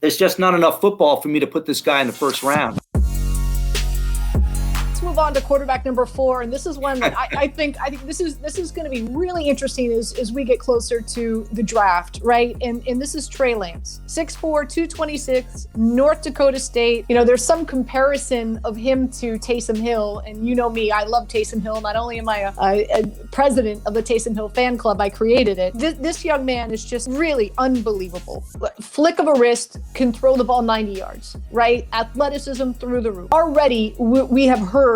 There's just not enough football for me to put this guy in the first round. Let's move on to quarterback number 4, and this is one that I think this is going to be really interesting as we get closer to the draft, right? And this is Trey Lance, 6'4", 226, North Dakota State. You know, there's some comparison of him to Taysom Hill, and you know me, I love Taysom Hill. Not only am I a president of the Taysom Hill fan club, I created it. This young man is just really unbelievable. Flick of a wrist, can throw the ball 90 yards, right? Athleticism through the roof. Already, we have heard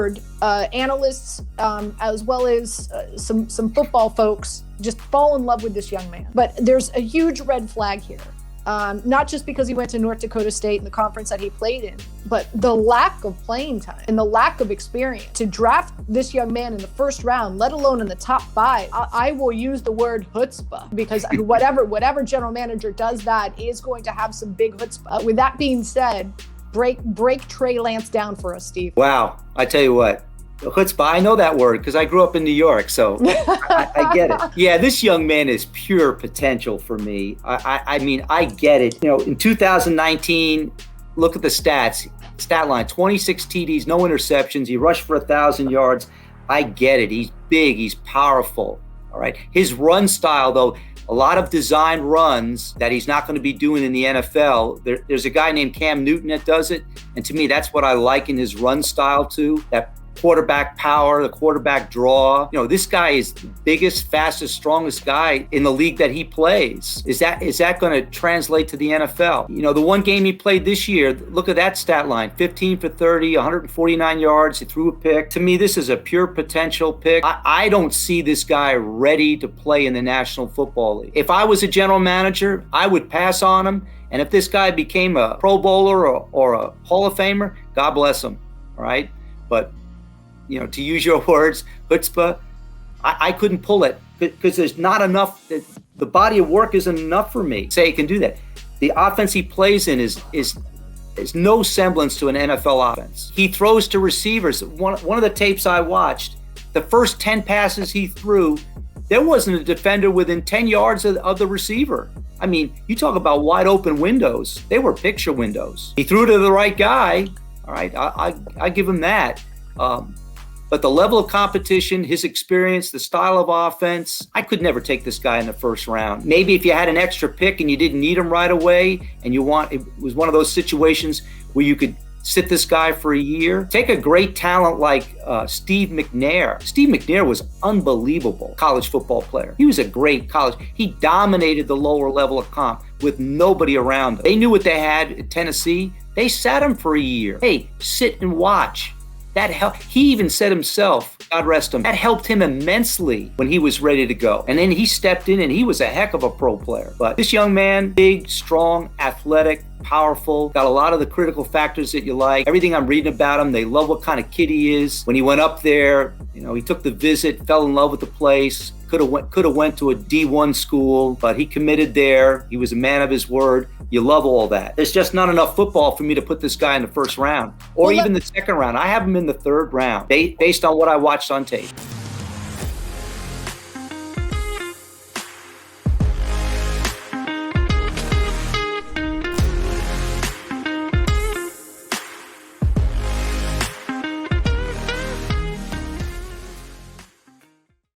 analysts as well as some football folks just fall in love with this young man. But there's a huge red flag here. Not just because he went to North Dakota State and the conference that he played in, but the lack of playing time and the lack of experience. To draft this young man in the first round, let alone in the top 5, I will use the word chutzpah, because whatever general manager does that is going to have some big chutzpah. With that being said, break Trey Lance down for us, Steve. Wow. I tell you what, chutzpah, I know that word because I grew up in New York, so I get it. Yeah, this young man is pure potential for me. I mean, I get it. You know, in 2019, look at the stat line, 26 TDs, no interceptions. He rushed for 1,000 yards. I get it. He's big. He's powerful. All right. His run style, though, a lot of design runs that he's not going to be doing in the NFL. There's a guy named Cam Newton that does it. And to me, that's what I like in his run style too, that quarterback power, the quarterback draw. You know, this guy is the biggest, fastest, strongest guy in the league that he plays. Is that going to translate to the NFL? You know, the one game he played this year, look at that stat line, 15 for 30, 149 yards. He threw a pick. To me, this is a pure potential pick. I don't see this guy ready to play in the National Football League. If I was a general manager, I would pass on him. And if this guy became a Pro Bowler or a Hall of Famer, God bless him. All right. But you know, to use your words, chutzpah, I couldn't pull it because there's not enough. The body of work isn't enough for me. Say he can do that. The offense he plays in is no semblance to an NFL offense. He throws to receivers. One of the tapes I watched, the first 10 passes he threw, there wasn't a defender within 10 yards of the receiver. I mean, you talk about wide open windows. They were picture windows. He threw to the right guy. All right, I give him that. But the level of competition, his experience, the style of offense, I could never take this guy in the first round. Maybe if you had an extra pick and you didn't need him right away, and it was one of those situations where you could sit this guy for a year. Take a great talent like Steve McNair. Steve McNair was unbelievable college football player. He was a great college. He dominated the lower level of comp with nobody around him. They knew what they had at Tennessee. They sat him for a year. Hey, sit and watch. That helped. He even said himself, God rest him, that helped him immensely when he was ready to go. And then he stepped in and he was a heck of a pro player. But this young man, big, strong, athletic, powerful, got a lot of the critical factors that you like. Everything I'm reading about him, they love what kind of kid he is. When he went up there, you know, he took the visit, fell in love with the place. Could have went to a D1 school, but he committed there. He was a man of his word. You love all that. There's just not enough football for me to put this guy in the first round or even the second round. I have him in the third round based on what I watched on tape.